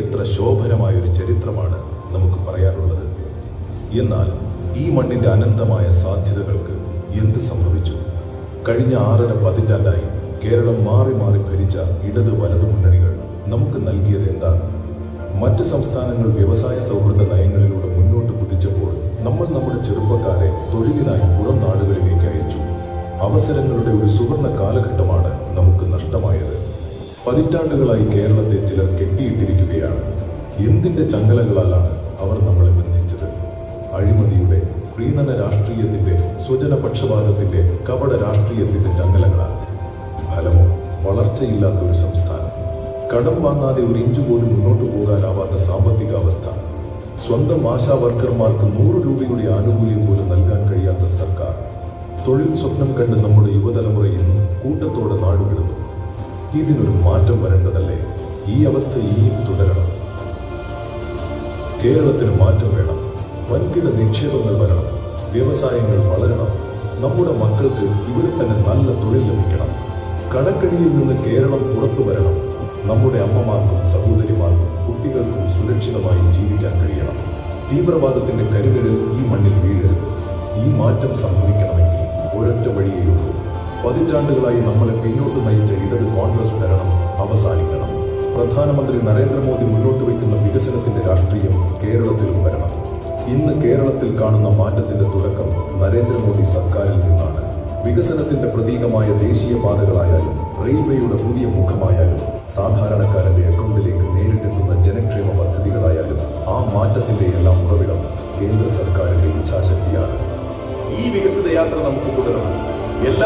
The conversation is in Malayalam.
എത്ര ശോഭനമായൊരു ചരിത്രമാണ് നമുക്ക് പറയാനുള്ളത്. എന്നാൽ ഈ മണ്ണിന്റെ അനന്തമായ സാധ്യതകൾക്ക് എന്ത് സംഭവിച്ചു? കഴിഞ്ഞ 6.5 പതിറ്റാണ്ടായി കേരളം മാറി മാറി ഭരിച്ച ഇടത് വലതു മുന്നണികൾ നമുക്ക് നൽകിയത് എന്താണ്? മറ്റ് സംസ്ഥാനങ്ങൾ വ്യവസായ സൗഹൃദ നയങ്ങളിലൂടെ മുന്നോട്ട് കുതിച്ചപ്പോൾ നമ്മൾ നമ്മുടെ ചെറുപ്പക്കാരെ തൊഴിലിനായി പുറം നാടുകളിലേക്ക് അയച്ചു. അവസരങ്ങളുടെ ഒരു സുവർണ കാലഘട്ടമാണ് നമുക്ക് നഷ്ടമായത്. പതിറ്റാണ്ടുകളായി കേരളത്തെ ചിലർ കെട്ടിയിട്ടിരിക്കുകയാണ്. എന്തിന്റെ ചങ്ങലകളാലാണ് അവർ നമ്മളെ ബന്ധിച്ചത്? അഴിമതിയുടെ, പ്രീണന രാഷ്ട്രീയത്തിന്റെ, സ്വജനപക്ഷപാതത്തിന്റെ, കപട രാഷ്ട്രീയത്തിന്റെ ചങ്ങലകളാണ്. ഫലമോ വളർച്ചയില്ലാത്തൊരു സംസ്ഥാനം, കടം വാങ്ങാതെ ഒരു ഇഞ്ചു പോലും മുന്നോട്ട് പോകാനാവാത്ത സാമ്പത്തിക അവസ്ഥ, സ്വന്തം ആശാ വർക്കർമാർക്ക് 100 രൂപയുടെ ആനുകൂല്യം പോലും നൽകാൻ കഴിയാത്ത സർക്കാർ, തൊഴിൽ സ്വപ്നം കണ്ട് നമ്മുടെ യുവതലമുറ ഇന്നും കൂട്ടത്തോടെ നാടുവിടുന്നു. ഇതിനൊരു മാറ്റം വരേണ്ടതല്ലേ? ഈ അവസ്ഥ ഇനിയും തുടരണം. കേരളത്തിന് മാറ്റം വേണം. വൻകിട നിക്ഷേപങ്ങൾ വരണം. വ്യവസായങ്ങൾ വളരണം. നമ്മുടെ മക്കൾക്ക് ഇവിടെ തന്നെ നല്ല തൊഴിൽ ലഭിക്കണം. കടക്കണിയിൽ നിന്ന് കേരളം പുറത്തു വരണം. നമ്മുടെ അമ്മമാർക്കും സഹോദരിമാർക്കും കുട്ടികൾക്കും സുരക്ഷിതമായി ജീവിക്കാൻ കഴിയണം. തീവ്രവാദത്തിന്റെ കരുതലിൽ ഈ മണ്ണിൽ വീഴരുത്. ഈ മാറ്റം സംഭവിക്കണമെങ്കിൽ ഒരൊറ്റ വഴിയേയുള്ളൂ. പതിറ്റാണ്ടുകളായി നമ്മളെ പിന്നോട്ട് നയിച്ച ഇടത് കോൺഗ്രസ് ഭരണം അവസാനിക്കണം. പ്രധാനമന്ത്രി നരേന്ദ്രമോദി മുന്നോട്ട് വയ്ക്കുന്ന വികസനത്തിന്റെ രാഷ്ട്രീയം കേരളത്തിലും വരണം. ഇന്ന് കേരളത്തിൽ കാണുന്ന മാറ്റത്തിന്റെ തുടക്കം നരേന്ദ്രമോദി സർക്കാരിൽ നിന്നാണ്. വികസനത്തിന്റെ പ്രതീകമായ ദേശീയപാതകളായാലും റെയിൽവേയുടെ പുതിയ മുഖമായാലും സാധാരണക്കാരന്റെ അക്കൗണ്ടിലേക്ക് നേരിട്ടെത്തുന്ന ജനക്ഷേമ പദ്ധതികളായാലും ആ മാറ്റത്തിന്റെ എല്ലാം ഉറവിടം കേന്ദ്ര സർക്കാരിന്റെ ഇച്ഛാശക്തിയാണ്. ഈ വികസിത യാത്ര നമുക്ക് തുടരണം. എല്ലാ